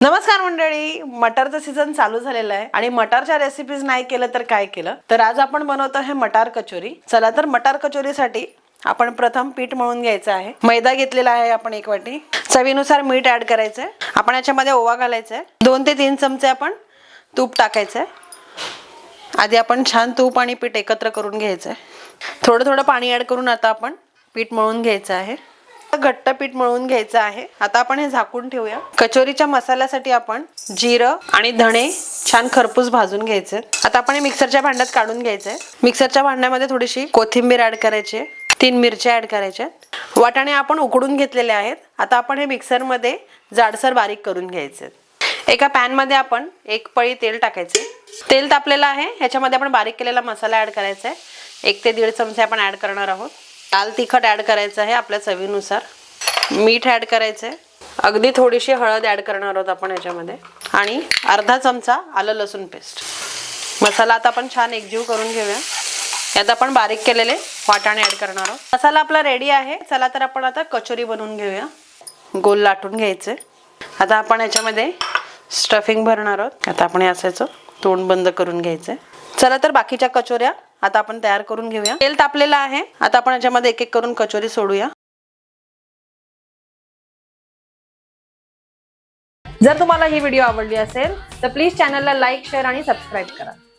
नमस्कार मंडळी, मटारचा सीझन चालू झालेला आहे आणि मटारच्या रेसिपीज नाही केलं तर काय केलं तर आज आपण बनवतो आहे मटार कचोरी। चला तर मटार कचोरीसाठी आपण प्रथम पीठ मळून घ्यायचं आहे। मैदा घेतलेला आहे आपण 1 वाटी, चवीनुसार मीठ ऍड करायचं आहे। आपण याच्यामध्ये ओवा घालायचा आहे, 2 ते 3 चमचे आपण तूप टाकायचं आहे। आधी आपण छान तूप आणि पीठ एकत्र करून घ्यायचं आहे। थोडं थोडं पाणी ऍड करून आता आपण पीठ मळून घ्यायचं आहे। घट्ट पीठ मळून घ्यायचं आहे। आता आपण हे झाकून ठेवूया। कचोरीच्या मसाल्यासाठी आपण जिरं आणि धणे छान खरपूस भाजून घ्यायचे। आता आपण हे मिक्सरच्या भांड्यात काढून घ्यायचंय। मिक्सरच्या भांड्यामध्ये थोडीशी कोथिंबीर ऍड करायची, 3 मिरच्या ऍड करायच्या। वाटाणे आपण उकडून घेतलेले आहेत। आता आपण हे मिक्सर मध्ये जाडसर बारीक करून घ्यायचे। एका पॅन मध्ये आपण 1 पळी तेल टाकायचे। तेल तापलेलं आहे, ह्याच्यामध्ये आपण बारीक केलेला मसाला ऍड करायचा आहे। 1 ते 1.5 चमचे आपण ऍड करणार आहोत। लाल तिखट ऍड करायचं आहे आपल्या चवीनुसार, मीठ ऍड करायचं आहे, अगदी थोडीशी हळद ऍड करणार आहोत आपण याच्यामध्ये आणि अर्धा चमचा आलं लसूण पेस्ट। मसाला आता आपण छान एकजीव करून घेऊया। यात आपण बारीक केलेले वाटाणे ऍड करणार आहोत। मसाला आपला रेडी आहे। चला तर आपण आता कचोरी बनवून घेऊया। गोल लाटून घ्यायचे। आता आपण याच्यामध्ये स्टफिंग भरणार आहोत। आता आपण याचं तोंड बंद करून घ्यायचे। चला तर बाकीच्या कचोऱ्या आता आपण तयार करून घेऊया। तेल तापलेलं आहे, आता आपण याच्यामध्ये एक एक करून कचोरी सोडूया। जर तुम्हाला ही व्हिडिओ आवडली असेल तर प्लीज चॅनलला लाईक, शेअर आणि सबस्क्राईब करा।